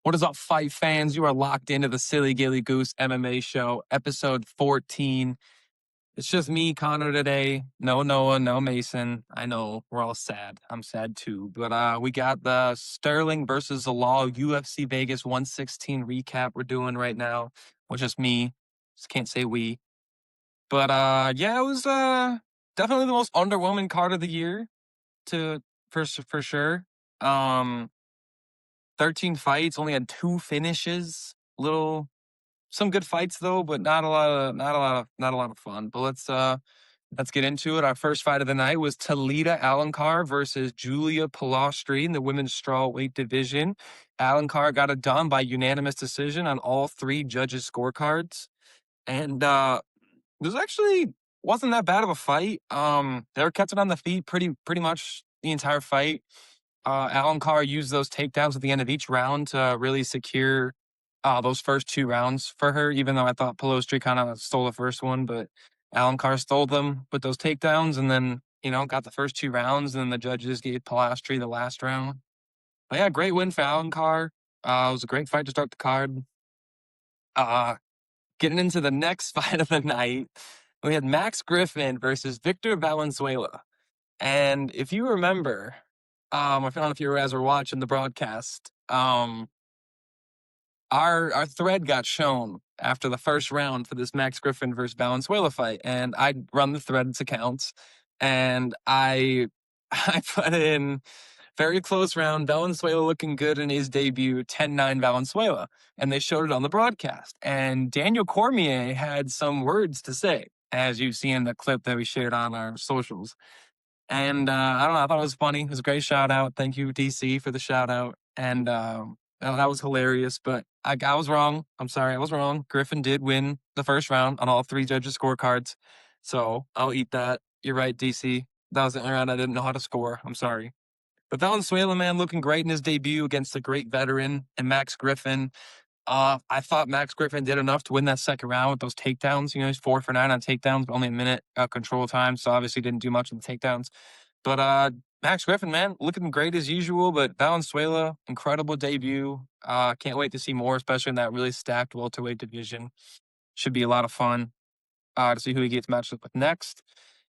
What is up, fight fans? You are locked into the Silly Gilly Goose MMA show, episode 14. It's just me, Connor, today. No Noah, no Mason. I know, we're all sad. I'm sad too. But we got the Sterling versus Zalal UFC Vegas 116 recap we're doing right now. With just me. Just can't say we. But yeah, it was definitely the most underwhelming card of the year for sure. 13 fights, only had 2 finishes. Some good fights though, but not a lot of fun. But let's get into it. Our first fight of the night was Talita Alencar versus Julia Polastri in the women's strawweight division. Alencar got it done by unanimous decision on all 3 judges' scorecards, and it actually wasn't that bad of a fight. They were kept it on the feet pretty much the entire fight. Alencar used those takedowns at the end of each round to really secure those first 2 rounds for her, even though I thought Polastri kind of stole the first one, but Alencar stole them with those takedowns and then, got the first 2 rounds, and then the judges gave Polastri the last round. But yeah, great win for Alencar. It was a great fight to start the card. Getting into the next fight of the night, we had Max Griffin versus Victor Valenzuela. And if you remember, I don't know if you guys were watching the broadcast. Our thread got shown after the first round for this Max Griffin versus Valenzuela fight, and I run the thread's accounts, and I put in very close round, Valenzuela looking good in his debut, 10-9 Valenzuela, and they showed it on the broadcast. And Daniel Cormier had some words to say, as you've seen in the clip that we shared on our socials. And I don't know, I thought it was funny. It was a great shout out. Thank you, DC, for the shout out. And that was hilarious, but I was wrong. I'm sorry, I was wrong. Griffin did win the first round on all 3 judges' scorecards. So I'll eat that. You're right, DC. That was the only round I didn't know how to score. I'm sorry. But Valenzuela, man, looking great in his debut against a great veteran and Max Griffin. I thought Max Griffin did enough to win that second round with those takedowns. He's 4 for 9 on takedowns, but only a minute control time, so obviously didn't do much with the takedowns. But Max Griffin, man, looking great as usual, but Valenzuela, incredible debut. Can't wait to see more, especially in that really stacked welterweight division. Should be a lot of fun to see who he gets matched up with next.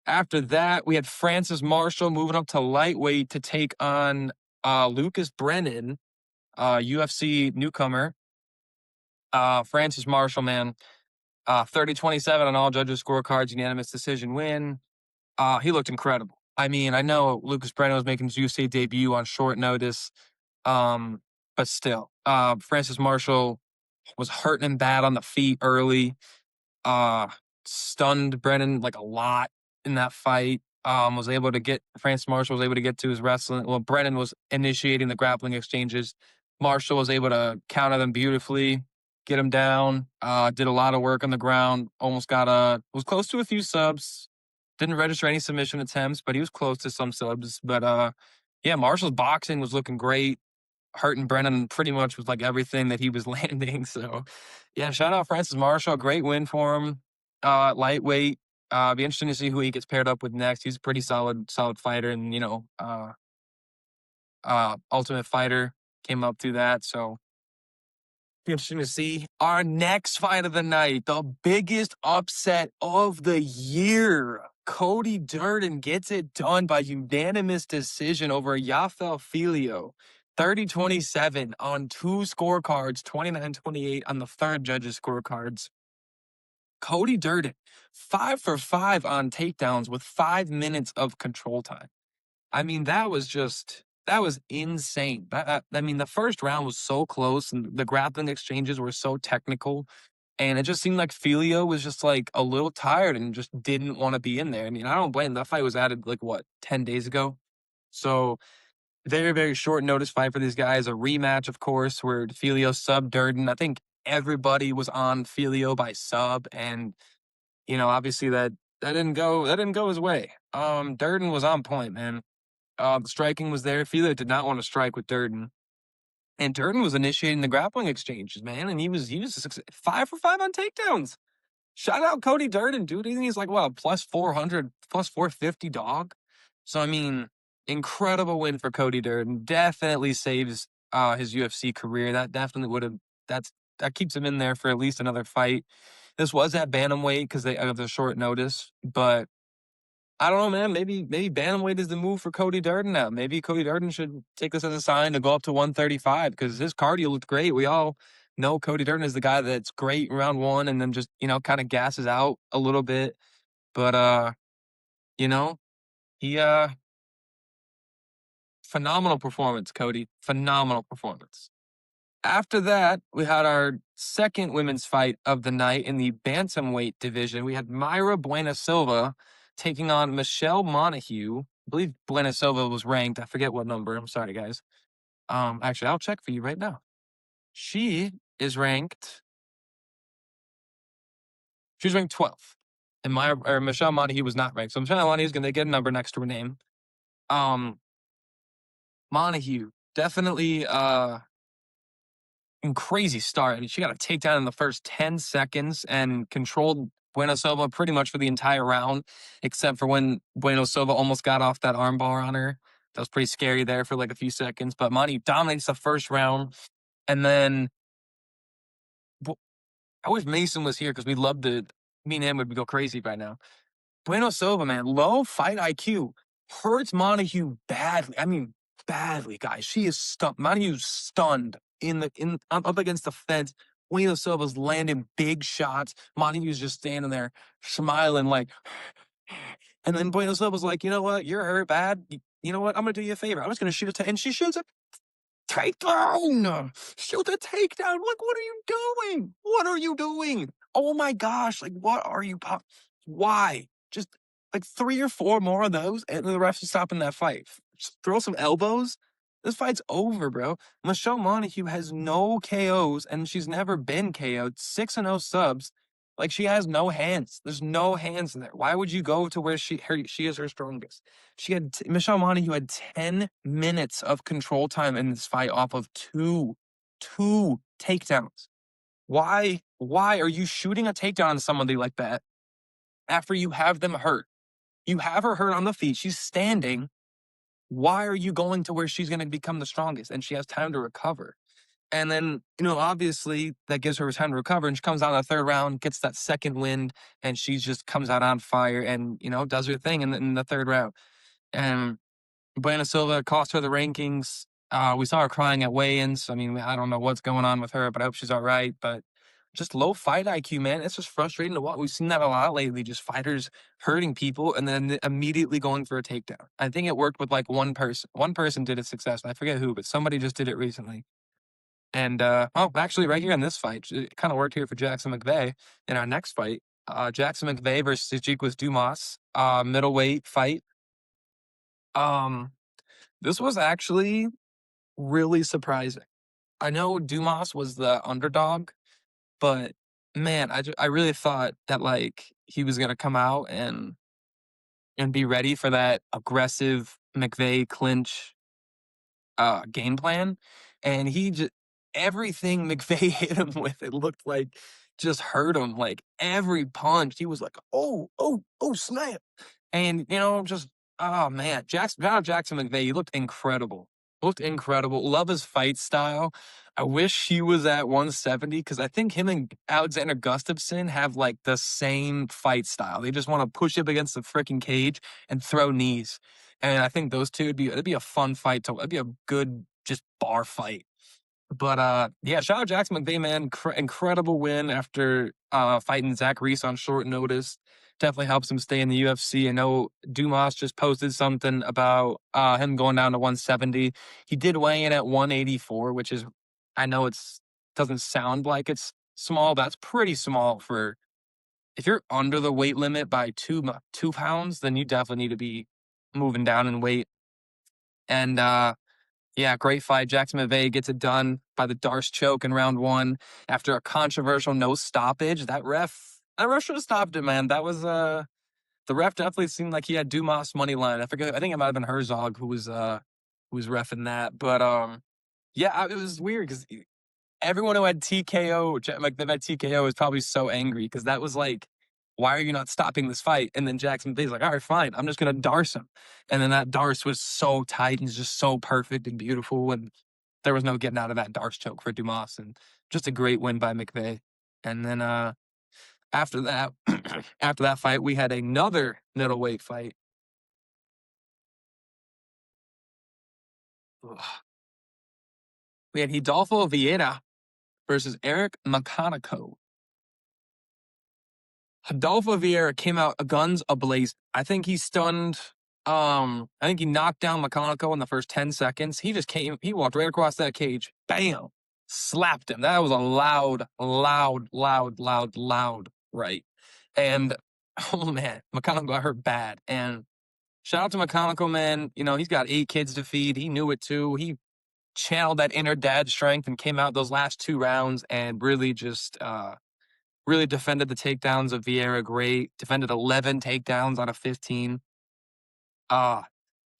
After that, we had Francis Marshall moving up to lightweight to take on Lucas Brennan, UFC newcomer. Francis Marshall, man, 30-27 on all judges' scorecards, unanimous decision win. He looked incredible. I mean, I know Lucas Brennan was making his UFC debut on short notice, but still, Francis Marshall was hurting him bad on the feet early. Stunned Brennan like a lot in that fight. Francis Marshall was able to get to his wrestling. Well, Brennan was initiating the grappling exchanges. Marshall was able to counter them beautifully, get him down, did a lot of work on the ground, was close to a few subs, didn't register any submission attempts, but he was close to some subs. But yeah, Marshall's boxing was looking great, hurting Brennan pretty much with like everything that he was landing. So yeah, shout out Francis Marshall, great win for him. Lightweight, be interesting to see who he gets paired up with next. He's a pretty solid fighter, and Ultimate Fighter came up through that, so be interesting to see. Our next fight of the night, the biggest upset of the year. Cody Durden gets it done by unanimous decision over Yafel Filho. 30-27 on 2 scorecards, 29-28 on the 3rd judges' scorecards. Cody Durden, 5 for 5 on takedowns with 5 minutes of control time. I mean, that was insane. I mean, the first round was so close, and the grappling exchanges were so technical, and it just seemed like Filho was just like a little tired and just didn't want to be in there. I mean, I don't blame him. That fight was added 10 days ago. So very, very short notice fight for these guys. A rematch, of course, where Filho subbed Durden. I think everybody was on Filho by sub, and obviously that didn't go his way. Durden was on point, man. The striking was there. Filho did not want to strike with Durden, and Durden was initiating the grappling exchanges, man. And he was 5 for 5 on takedowns. Shout out Cody Durden, dude. He's like plus 400, plus 450 dog. So I mean, incredible win for Cody Durden. Definitely saves his UFC career. That definitely would have that keeps him in there for at least another fight. This was at bantamweight because they have the short notice, but I don't know, man. Maybe bantamweight is the move for Cody Durden now. Maybe Cody Durden should take this as a sign to go up to 135 because his cardio looked great. We all know Cody Durden is the guy that's great in round one and then just, kind of gasses out a little bit. But you know, he phenomenal performance, Cody. Phenomenal performance. After that, we had our second women's fight of the night in the bantamweight division. We had Mayra Bueno Silva taking on Michelle Montague. I believe Bueno Silva was ranked. I forget what number. I'm sorry, guys. Actually, I'll check for you right now. She is ranked. She's ranked 12th, and Michelle Montague was not ranked. So Michelle Montague is going to get a number next to her name. Montague definitely crazy start. I mean, she got a takedown in the first 10 seconds and controlled Bueno Silva pretty much for the entire round, except for when Bueno Silva almost got off that armbar on her. That was pretty scary there for like a few seconds. But Monty dominates the first round. And then I wish Mason was here because we'd love to. Me and him would go crazy right now. Bueno Silva, man, low fight IQ hurts Montague badly. I mean, badly, guys. She is stunned. Montague's stunned up against the fence. Bueno Silva's landing big shots. Montague's just standing there smiling like, and then Bueno Silva's like, you know what? You're hurt bad. You know what? I'm gonna do you a favor. I'm just gonna shoot and she shoots a takedown. Shoot a takedown. Like, what are you doing? What are you doing? Oh my gosh! Like, what are you? Why? Just like 3 or 4 more of those, and the refs are stopping that fight. Just throw some elbows. This fight's over, bro. Michelle Montague has no KOs, and she's never been KO'd. 6-0 subs. Like, she has no hands. There's no hands in there. Why would you go to where she is her strongest? Michelle Montague had 10 minutes of control time in this fight off of two takedowns. Why are you shooting a takedown on somebody like that after you have them hurt? You have her hurt on the feet. She's standing. Why are you going to where she's going to become the strongest and she has time to recover? And then, obviously that gives her time to recover and she comes out in the third round, gets that second wind, and she just comes out on fire and, does her thing in the third round. And Bueno Silva cost her the rankings. We saw her crying at weigh-ins. I mean, I don't know what's going on with her, but I hope she's all right. But just low fight IQ, man. It's just frustrating to watch. We've seen that a lot lately, just fighters hurting people and then immediately going for a takedown. I think it worked with like one person. One person did it successfully. I forget who, but somebody just did it recently. And, actually right here in this fight, it kind of worked here for Jackson McVey in our next fight. Jackson McVey versus Dumas, middleweight fight. This was actually really surprising. I know Dumas was the underdog, but man, I really thought that like he was gonna come out and be ready for that aggressive McVey clinch game plan, and he just everything McVey hit him with, it looked like just hurt him. Like every punch, he was like, oh, snap, and just oh man, Jackson McVey, he looked incredible. Love his fight style. I wish he was at 170 because I think him and Alexander Gustafsson have like the same fight style. They just want to push up against the freaking cage and throw knees. And I think those two it'd be a fun fight it'd be a good just bar fight. But yeah, shout out Jackson McVey, man. Incredible win after fighting Zach Reese on short notice. Definitely helps him stay in the UFC. I know Dumas just posted something about him going down to 170. He did weigh in at 184, which is, I know doesn't sound like it's small, but that's pretty small for, if you're under the weight limit by 2 pounds, then you definitely need to be moving down in weight. And yeah, great fight. Jackson McVey gets it done by the Darce choke in round 1 after a controversial no stoppage. That ref should have stopped it, man. That was the ref definitely seemed like he had Dumas money line. I think it might have been Herzog who was reffing that. But yeah, it was weird because everyone who had TKO, like they've had TKO, is probably so angry because that was like, why are you not stopping this fight? And then Jackson McVey's like, all right, fine, I'm just gonna Darce him. And then that Darce was so tight and just so perfect and beautiful. And there was no getting out of that Darce choke for Dumas, and just a great win by McVey. And then after that, after that fight, we had another middleweight fight. Ugh. We had Hidalgo Vieira versus Eric McConico. Hidalgo Vieira came out guns ablaze. I think he stunned. I think he knocked down McConico in the first 10 seconds. He just came. He walked right across that cage. Bam! Slapped him. That was a loud right. And oh man, McConico got hurt bad. And shout out to McConico, man. You know, he's got 8 kids to feed. He knew it too. He channeled that inner dad strength and came out those last 2 rounds and really just really defended the takedowns of Vieira great. Defended 11 takedowns out of 15.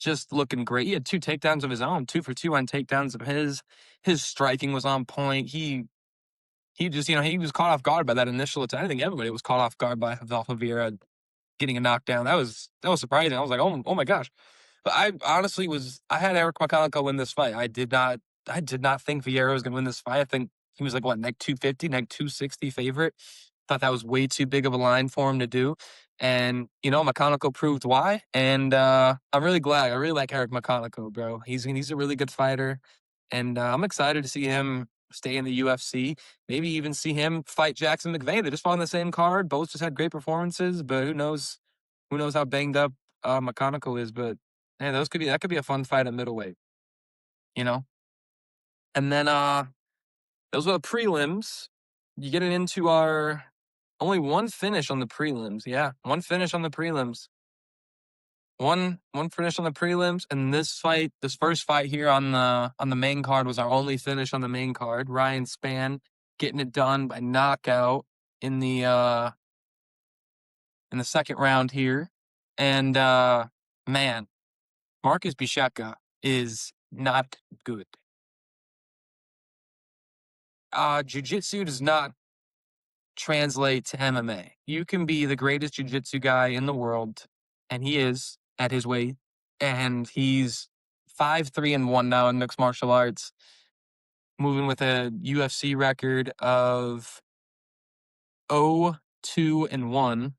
Just looking great. He had 2 takedowns of his own, 2 for 2 on takedowns of his. His striking was on point. He just, you know, he was caught off guard by that initial attack. I think everybody was caught off guard by Hidalgo Vieira getting a knockdown. That was surprising. I was like, oh my gosh. But I honestly I had Eric McConico win this fight. I did not think Vieira was gonna win this fight. I think he was like neg 250, neg 260 favorite. Thought that was way too big of a line for him to do. And, you know, McConico proved why. And I'm really glad. I really like Eric McConico, bro. He's a really good fighter. And I'm excited to see him stay in the UFC. Maybe even see him fight Jackson McVey. They just fought on the same card. Both just had great performances, but who knows? Who knows how banged up McConico is? But man, that could be a fun fight at middleweight. You know. And then those were the prelims. You get into our only one finish on the prelims. Yeah, one finish on the prelims. One finish on the prelims, and this first fight here on the main card was our only finish on the main card. Ryan Spann getting it done by knockout in the second round here. And man, Marcus Buchecha is not good. Jiu-jitsu does not translate to MMA. You can be the greatest jiu-jitsu guy in the world, and he is at his weight, and he's 5-3-1 now in mixed martial arts, moving with a UFC record of 0-2-1.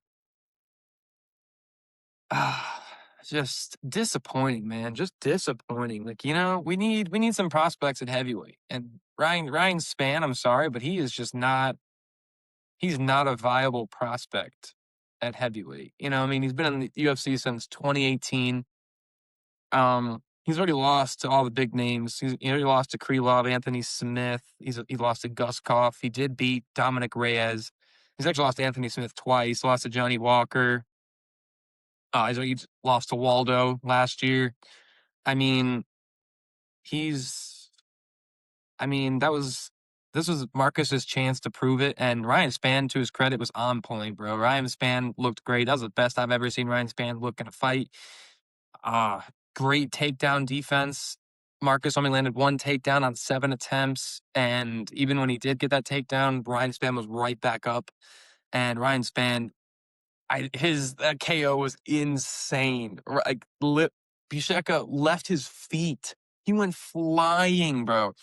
Just disappointing, man. Just disappointing. Like, you know, we need some prospects at heavyweight. And Ryan Spann, I'm sorry, but he is just not. He's not a viable prospect at heavyweight. You know, I mean, he's been in the UFC since 2018. He's already lost to all the big names. He already lost to Krylov, Anthony Smith. He lost to Guskov. He did beat Dominic Reyes. He's actually lost to Anthony Smith twice. Lost to Johnny Walker. He's lost to Waldo last year. I mean, this was Marcus's chance to prove it. And Ryan Spann, to his credit, was on point, bro. Ryan Spann looked great. That was the best I've ever seen Ryan Spann look in a fight. Great takedown defense. Marcus only landed 1 takedown on 7 attempts. And even when he did get that takedown, Ryan Spann was right back up. And Ryan Spann, that KO was insane. Like, Buchecha left his feet. He went flying, bro.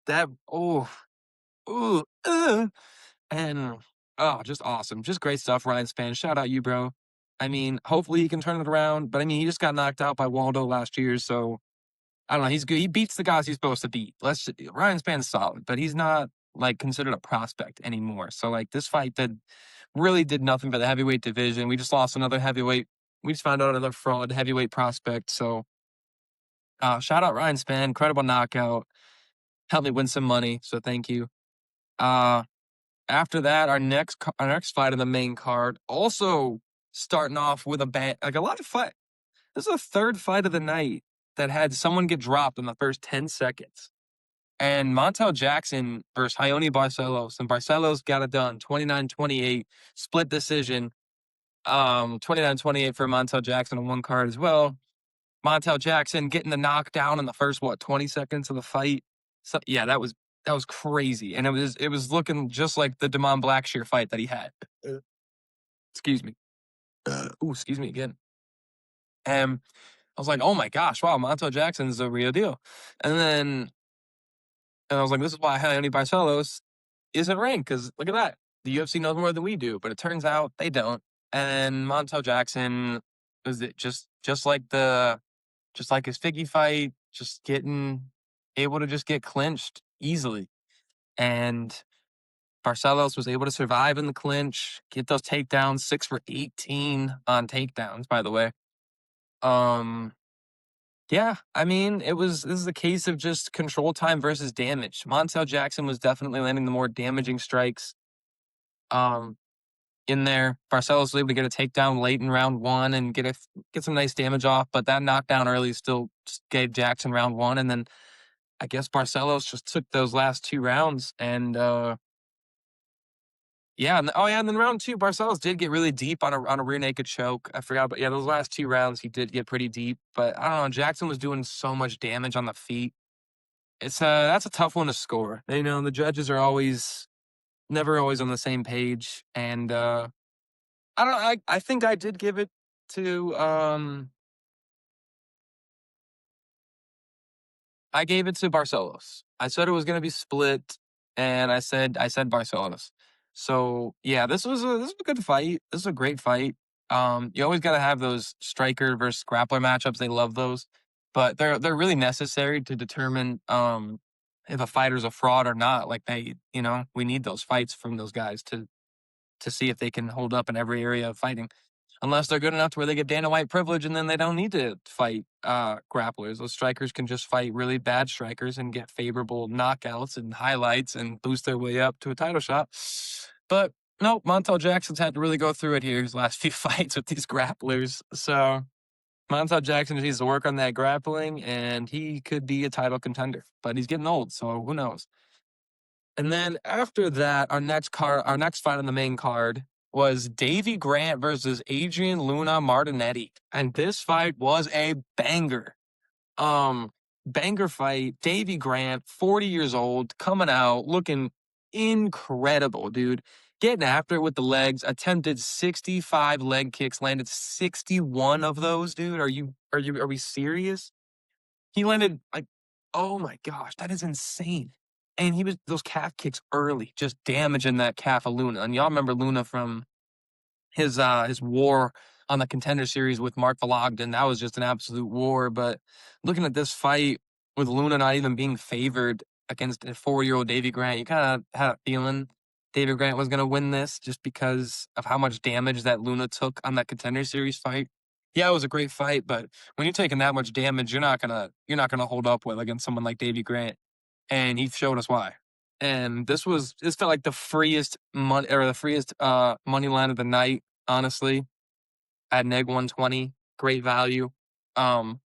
And just awesome. Just great stuff, Ryan Spann. Shout out you, bro. I mean, hopefully he can turn it around. But I mean, he just got knocked out by Waldo last year, so I don't know. He's good. He beats the guys he's supposed to beat. Ryan Spann's solid, but he's not like considered a prospect anymore. So like this fight really did nothing for the heavyweight division. We just lost another heavyweight. We just found out another fraud heavyweight prospect. So shout out Ryan Spann, incredible knockout. Helped me win some money, so thank you. After that, our next fight on the main card, also starting off with a bang, like a lot of fight. This is the third fight of the night that had someone get dropped in the first 10 seconds. And Montague Jackson versus Raoni Barcelos. And Barcelos got it done, 29-28, split decision. 29-28 for Montague Jackson on one card as well. Montague Jackson getting the knockdown in the first, 20 seconds of the fight. So, yeah, that was crazy. And it was looking just like the Dumont Blackshear fight that he had. Excuse me. Excuse me again. And I was like, oh my gosh, wow, Montague Jackson's a real deal. And then And I was like, this is why Raoni Barcelos isn't ranked, because look at that. The UFC knows more than we do, but it turns out they don't. And Montel Jackson was it just like just like his Figgy fight, just getting able to just get clinched easily. And Barcelos was able to survive in the clinch, get those takedowns, 6 for 18 on takedowns, by the way. Yeah, I mean, this is a case of just control time versus damage. Montel Jackson was definitely landing the more damaging strikes um in there. Barcelos was able to get a takedown late in round one and get some nice damage off, but that knockdown early still just gave Jackson round one. And then I guess Barcelos just took those last 2 rounds and yeah, and then round two, Barcelos did get really deep on a rear naked choke. I forgot, but yeah, those last 2 rounds he did get pretty deep. But I don't know, Jackson was doing so much damage on the feet. That's a tough one to score. The judges are never always on the same page, and I don't know. I think I did give it to I gave it to Barcelos. I said it was going to be split, and I said Barcelos. So yeah, this was a good fight. This is a great fight. You always got to have those striker versus grappler matchups. They love those, but they're really necessary to determine if a fighter's a fraud or not. Like we need those fights from those guys to see if they can hold up in every area of fighting. Unless they're good enough to where they get Dana White privilege and then they don't need to fight grapplers. Those strikers can just fight really bad strikers and get favorable knockouts and highlights and boost their way up to a title shot. But no, Montel Jackson's had to really go through it here his last few fights with these grapplers. So Montel Jackson needs to work on that grappling and he could be a title contender. But he's getting old, so who knows? And then after that, our next fight on the main card was Davy Grant versus Adrian Luna Martinetti. And this fight was a banger. Banger fight. Davy Grant, 40 years old, coming out, looking incredible, dude. Getting after it with the legs, attempted 65 leg kicks, landed 61 of those, dude. Are we serious? He landed like, oh my gosh, that is insane. And he was those calf kicks early, just damaging that calf of Luna. And y'all remember Luna from his war on the Contender Series with Mark Vologden. That was just an absolute war. But looking at this fight with Luna not even being favored against a 4-year-old Davy Grant, you kind of had a feeling Davy Grant was going to win this just because of how much damage that Luna took on that Contender Series fight. Yeah, it was a great fight, but when you're taking that much damage, you're not gonna hold up well against someone like Davy Grant, and he showed us why. And this felt like the freest money line of the night. Honestly, at neg 120, great value. Um,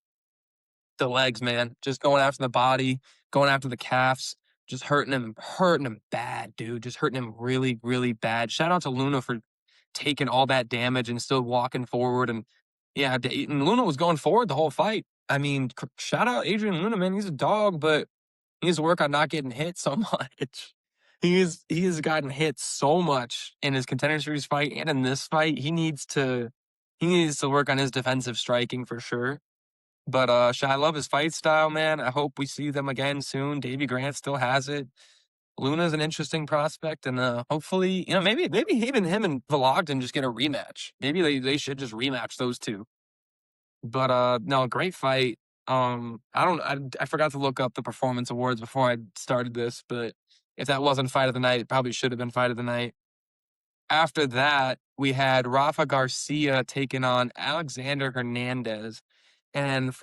the legs, man, just going after the body, going after the calves, just hurting him bad, dude, just hurting him really, really bad. Shout out to Luna for taking all that damage and still walking forward. And yeah, and Luna was going forward the whole fight. I mean, shout out Adrian Luna, man. He's a dog, but he needs to work on not getting hit so much. He has gotten hit so much in his Contender Series fight and in this fight. He needs to work on his defensive striking for sure. But I love his fight style, man. I hope we see them again soon. Davy Grant still has it. Luna's an interesting prospect, and hopefully, maybe even him and Vologden just get a rematch. Maybe they should just rematch those two. But no, great fight. I forgot to look up the performance awards before I started this, but if that wasn't fight of the night, it probably should have been fight of the night. After that, we had Rafa Garcia taking on Alexander Hernandez. And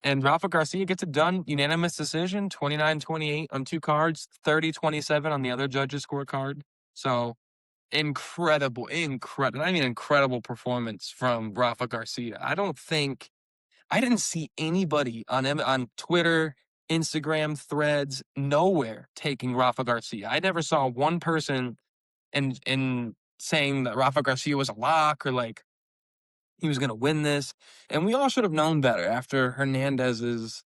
Rafa Garcia gets it done, unanimous decision, 29-28 on 2 cards, 30-27 on the other judges' scorecard. So incredible performance from Rafa Garcia. I didn't see anybody on Twitter, Instagram, Threads, nowhere taking Rafa Garcia. I never saw one person in saying that Rafa Garcia was a lock or like he was going to win this. And we all should have known better after Hernandez's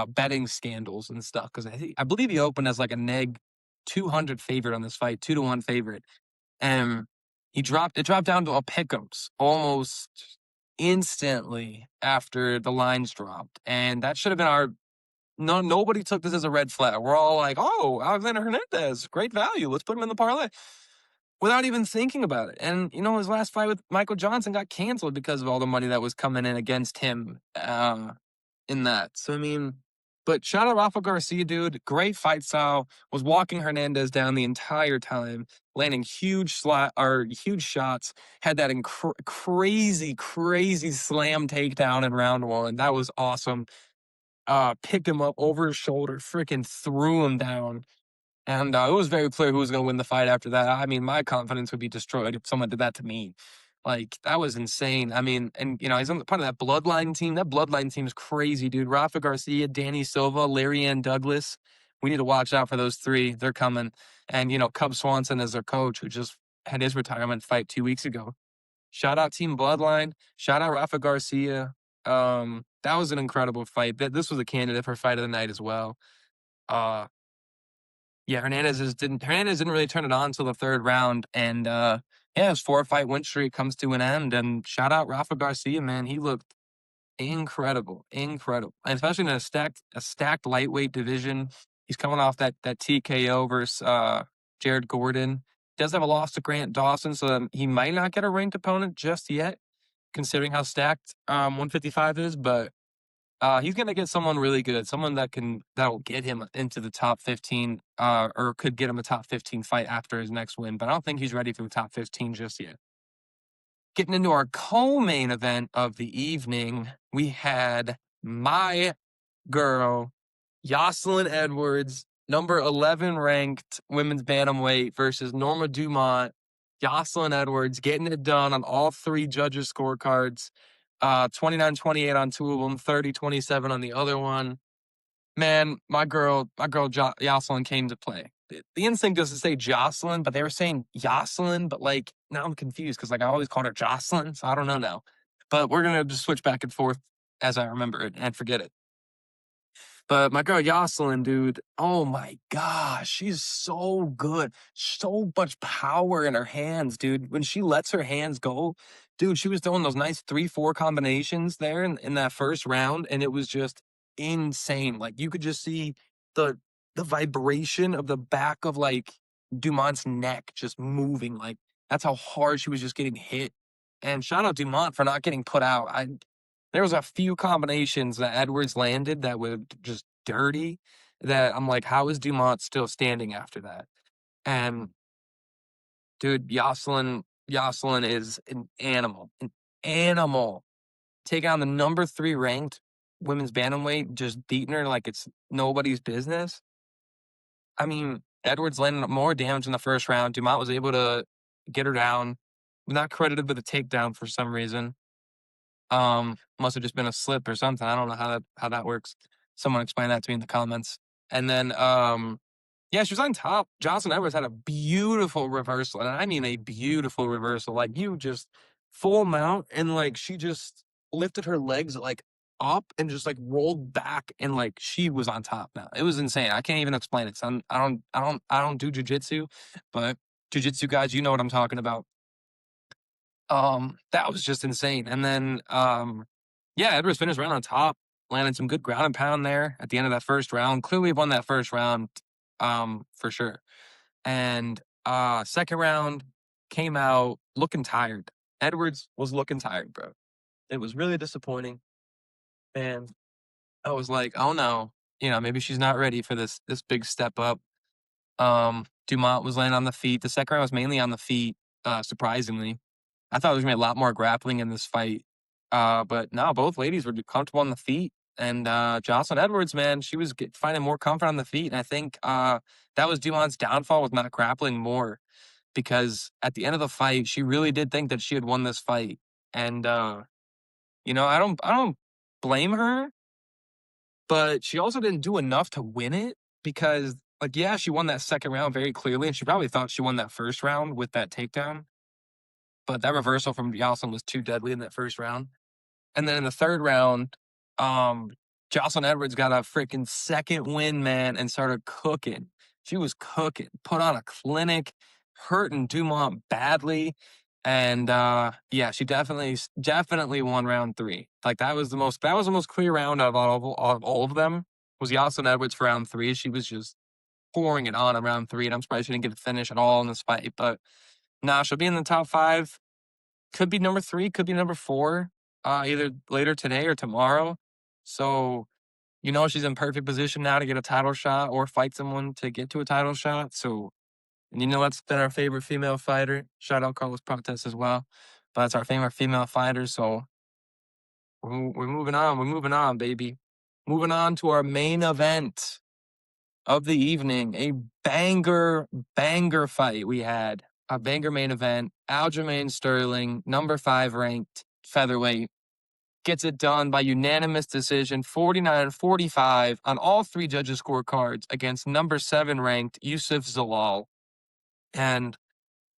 betting scandals and stuff. Because I believe he opened as like a neg 200 favorite on this fight, 2-1 favorite. And it dropped down to a pick'ems almost instantly after the lines dropped. And that should have been nobody took this as a red flag. We're all like, oh, Alexander Hernandez, great value. Let's put him in the parlay without even thinking about it. And, his last fight with Michael Johnson got canceled because of all the money that was coming in against him in that. So, but shout out Rafa Garcia, dude. Great fight style. Was walking Hernandez down the entire time, landing huge shots. Had that crazy, crazy slam takedown in round 1. That was awesome. Picked him up over his shoulder, freaking threw him down. And it was very clear who was going to win the fight after that. I mean, my confidence would be destroyed if someone did that to me. Like, that was insane. I mean, and, he's on part of that Bloodline team. That Bloodline team is crazy, dude. Rafa Garcia, Danny Silva, Larry Ann Douglas. We need to watch out for those 3. They're coming. And, Cub Swanson is their coach, who just had his retirement fight 2 weeks ago. Shout out Team Bloodline. Shout out Rafa Garcia. That was an incredible fight. This was a candidate for fight of the night as well. Yeah, Hernandez didn't really turn it on until the 3rd round, and his 4-fight win streak comes to an end. And shout out Rafa Garcia, man, he looked incredible, and especially in a stacked lightweight division. He's coming off that TKO versus Jared Gordon. Does have a loss to Grant Dawson, so he might not get a ranked opponent just yet, considering how stacked 155 is, but. He's going to get someone really good, someone that'll get him into the top 15, or could get him a top 15 fight after his next win. But I don't think he's ready for the top 15 just yet. Getting into our co-main event of the evening, we had my girl, Jocelyn Edwards, number 11 ranked women's bantamweight versus Norma Dumont. Jocelyn Edwards getting it done on all 3 judges' scorecards. 29-28 on 2 of them, 30-27 on the other one. Man, my girl Jocelyn came to play. The instinct is to say Jocelyn, but they were saying Jocelyn, but now I'm confused because I always called her Jocelyn, so I don't know now. But we're gonna just switch back and forth as I remember it and forget it. But my girl Jocelyn, dude, oh my gosh, she's so good. So much power in her hands, dude. When she lets her hands go, dude, she was throwing those nice 3-4 combinations there in that first round, and it was just insane. You could just see the vibration of the back of Dumont's neck just moving. That's how hard she was just getting hit. And shout out Dumont for not getting put out. There was a few combinations that Edwards landed that were just dirty that I'm like, how is Dumont still standing after that? And dude, Jocelyn is an animal. Taking on the number 3 ranked women's bantamweight, just beating her like it's nobody's business. I mean, Edwards landed more damage in the first round. Dumont was able to get her down. Not credited with a takedown for some reason. Must have just been a slip or something. I don't know how that works. Someone explain that to me in the comments. And then, she was on top. Jocelyn Edwards had a beautiful reversal, and I mean a beautiful reversal. You just full mount, and she just lifted her legs up and just rolled back, and she was on top. Now it was insane. I can't even explain it. So I don't do jiu-jitsu, but jiu-jitsu guys, you know what I'm talking about. That was just insane. And then, Edwards finished right on top, landed some good ground and pound there at the end of that first round. Clearly won that first round, for sure. And, second round came out looking tired. Edwards was looking tired, bro. It was really disappointing. And I was like, oh no, maybe she's not ready for this big step up. Dumont was laying on the feet. The second round was mainly on the feet, surprisingly. I thought there was going to be a lot more grappling in this fight. But no, both ladies were comfortable on the feet. And Jocelyn Edwards, man, she was finding more comfort on the feet. And I think that was Dumont's downfall, was not grappling more. Because at the end of the fight, she really did think that she had won this fight. And, I don't blame her. But she also didn't do enough to win it. Because, she won that second round very clearly. And she probably thought she won that first round with that takedown. But that reversal from Jocelyn was too deadly in that first round. And then in the third round, Jocelyn Edwards got a freaking second win, man, and started cooking. She was cooking, put on a clinic, hurting Dumont badly. And she definitely won round 3. That was the most clear round of all of them. was Yasin Edwards for round 3. She was just pouring it on in round 3, and I'm surprised she didn't get a finish at all in this fight. But nah, she'll be in the top 5. Could be number 3, could be number 4, either later today or tomorrow. So, she's in perfect position now to get a title shot or fight someone to get to a title shot. So, and that's been our favorite female fighter. Shout out Carlos Protest as well. But that's our favorite female fighter. So we're moving on. We're moving on, baby. Moving on to our main event of the evening. A banger fight we had. A banger main event. Aljamain Sterling, number 5 ranked featherweight, gets it done by unanimous decision, 49-45 on all 3 judges' scorecards against number 7 ranked Yusuf Zalal. And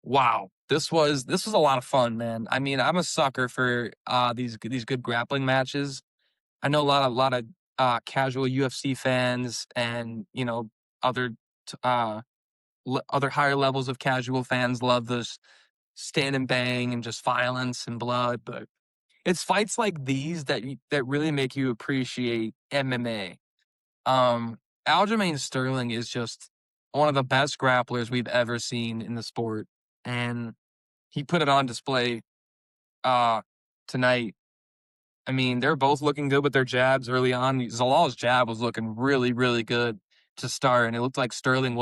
wow, this was a lot of fun, man. I mean, I'm a sucker for these good grappling matches. I know a lot of casual UFC fans and other other higher levels of casual fans love this stand and bang and just violence and blood, but it's fights like these that really make you appreciate MMA. Aljamain Sterling is just one of the best grapplers we've ever seen in the sport, and he put it on display tonight. I mean, they're both looking good with their jabs early on. Zalal's jab was looking really, really good to start, and it looked like Sterling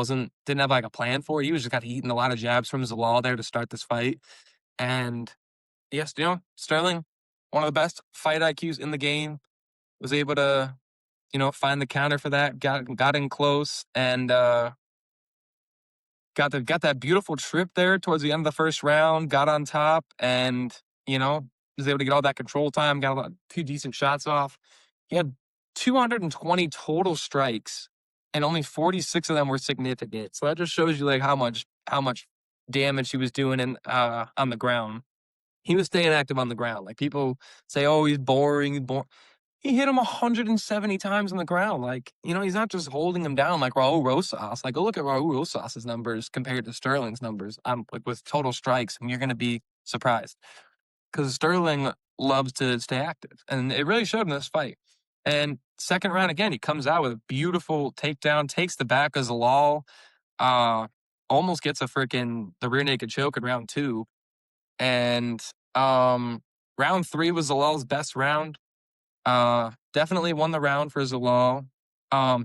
didn't have like a plan for it. He was just got eating a lot of jabs from Zalal there to start this fight. And yes, Sterling, one of the best fight IQs in the game, was able to, find the counter for that, got in close, and got that beautiful trip there towards the end of the first round, got on top, and, was able to get all that control time, got a 2 decent shots off. He had 220 total strikes, and only 46 of them were significant. So that just shows you like how much damage he was doing on the ground. He was staying active on the ground. Like people say, oh, he's boring. He hit him 170 times on the ground. Like, he's not just holding him down like Raul Rosas. Like, go look at Raul Rosas's numbers compared to Sterling's numbers. Like with total strikes, and you're going to be surprised because Sterling loves to stay active, and it really showed in this fight. And second round again, he comes out with a beautiful takedown, takes the back of Zalal, almost gets the rear naked choke in round 2, and round 3 was Zalal's best round. Definitely won the round for Zalal.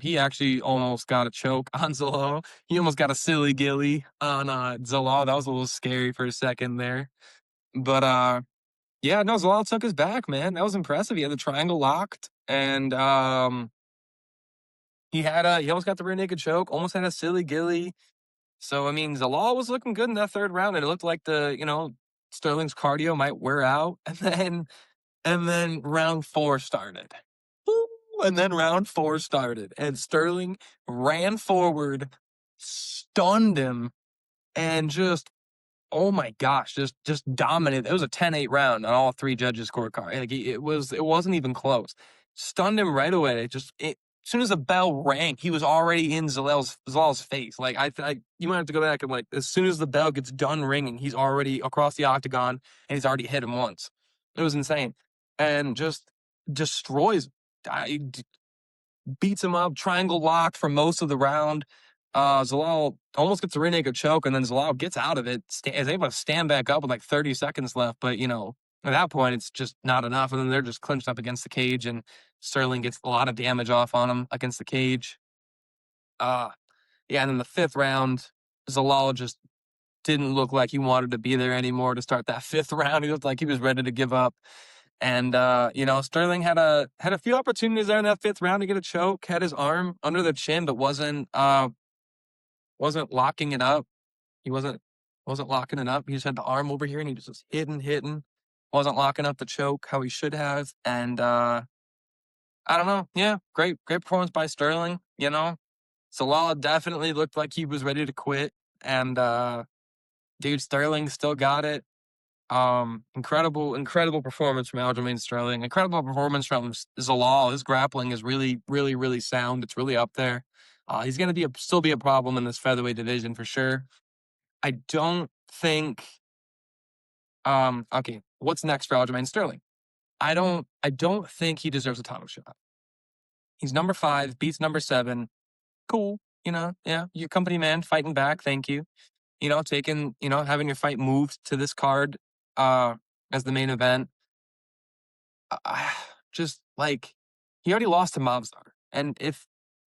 He actually almost got a choke on Zalal. He almost got a silly gilly on Zalal. That was a little scary for a second there. But yeah, no, Zalal took his back, man. That was impressive. He had the triangle locked, and he almost got the rear naked choke, almost had a silly gilly. So I mean, Zalal was looking good in that third round, and it looked like Sterling's cardio might wear out, and then round 4 started. And then round 4 started. And Sterling ran forward, stunned him, and just, oh my gosh, just dominated. It was a 10-8 round on all 3 judges' scorecard. Like it wasn't even close. Stunned him right away. As soon as the bell rang, he was already in Zalal's face. Like you might have to go back and like as soon as the bell gets done ringing, he's already across the octagon and he's already hit him once. It was insane, and just destroys. Beats him up, triangle locked for most of the round. Zalal almost gets a rear naked choke, and then Zalal gets out of it, is able to stand back up with like 30 seconds left. But, at that point, it's just not enough. And then they're just clinched up against the cage, and Sterling gets a lot of damage off on him against the cage. Yeah, and then the 5th round, Zalal just didn't look like he wanted to be there anymore to start that 5th round. He looked like he was ready to give up. And Sterling had a few opportunities there in that 5th round to get a choke, had his arm under the chin, but wasn't locking it up. He wasn't locking it up. He just had the arm over here and he just was hitting. Wasn't locking up the choke how he should have. And I don't know. Yeah, great performance by Sterling. Zalal definitely looked like he was ready to quit. And dude, Sterling still got it. Incredible performance from Aljamain Sterling. Incredible performance from Zalal. His grappling is really, really, really sound. It's really up there. He's going to still be a problem in this featherweight division for sure. I don't think. Okay, what's next for Aljamain Sterling? I don't think he deserves a title shot. He's number 5, beats number 7. Cool. Yeah, your company man fighting back. Thank you. Having your fight moved to this card as the main event. Just like he already lost to Mobzar, and if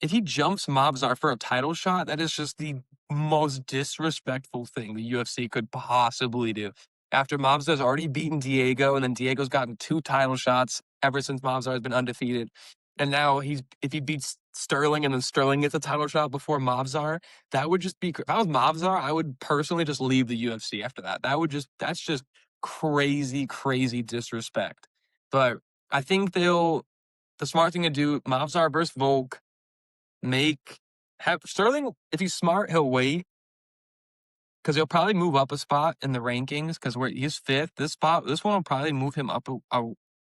he jumps Mobzar for a title shot, that is just the most disrespectful thing the UFC could possibly do. After Mobzar's already beaten Diego, and then Diego's gotten 2 title shots ever since Mobzar has been undefeated, and now if he beats Sterling and then Sterling gets a title shot before Mobzar, that would just be. If I was Mobzar, I would personally just leave the UFC after that. That's just crazy, crazy disrespect. But I think the smart thing to do, Mobzar versus Volk, have Sterling, if he's smart, he'll wait. Because he'll probably move up a spot in the rankings, because he's 5th. This one will probably move him up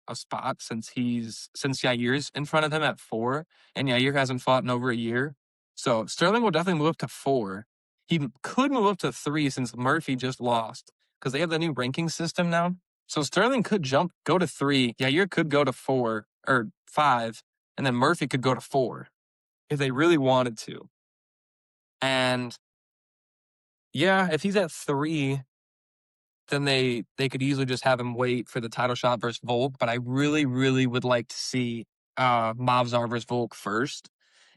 a spot since Yair's in front of him at 4, and Yair hasn't fought in over a year. So Sterling will definitely move up to 4. He could move up to 3 since Murphy just lost, because they have the new ranking system now. So Sterling could go to 3. Yair could go to 4 or 5, and then Murphy could go to 4 if they really wanted to. And yeah, if he's at 3, then they could easily just have him wait for the title shot versus Volk. But I really, really would like to see Mobzar versus Volk first.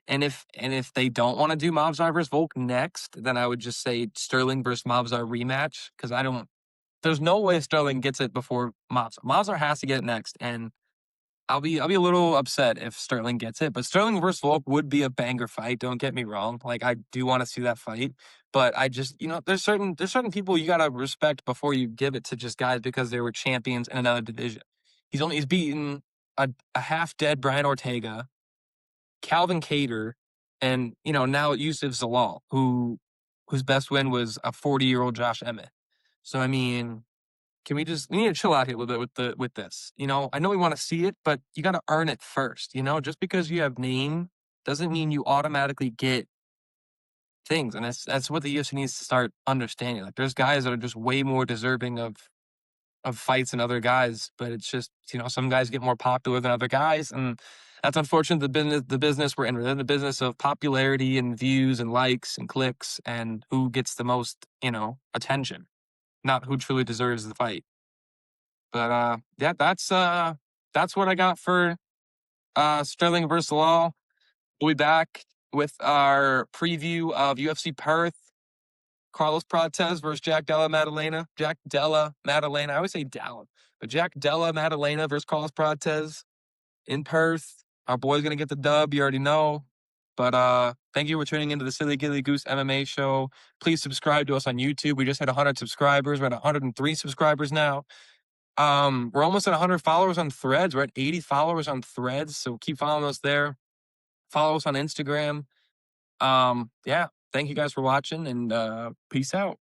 And if they don't want to do Mobzar versus Volk next, then I would just say Sterling versus Mobzar rematch, because there's no way Sterling gets it before Mobzar. Mobzar has to get it next, and I'll be a little upset if Sterling gets it. But Sterling versus Volk would be a banger fight. Don't get me wrong. Like, I do want to see that fight, but I just, there's certain people you gotta respect before you give it to just guys because they were champions in another division. He's beaten a half dead Brian Ortega, Calvin Cater, and now Yusuf Zalal, whose best win was a 40-year-old Josh Emmett. So I mean, we need to chill out here a little bit with this. I know we want to see it, but you got to earn it first. Just because you have name doesn't mean you automatically get things. And that's what the UFC needs to start understanding. Like, there's guys that are just way more deserving of fights than other guys, but it's just, some guys get more popular than other guys. And that's unfortunate. The business we're in. We're in the business of popularity and views and likes and clicks and who gets the most, attention, not who truly deserves the fight. But yeah, that's what I got for Sterling versus Zalal. We'll be back with our preview of UFC Perth. Carlos Prates versus Jack Della Maddalena. Jack Della Maddalena. I always say Dalla, but Jack Della Maddalena versus Carlos Prates in Perth. Our boy's gonna get the dub. You already know. But thank you for tuning into the Silly Gilly Goose MMA show. Please subscribe to us on YouTube. We just had 100 subscribers. We're at 103 subscribers now. We're almost at 100 followers on Threads. We're at 80 followers on Threads, so keep following us there. Follow us on Instagram. Yeah, thank you guys for watching, and peace out.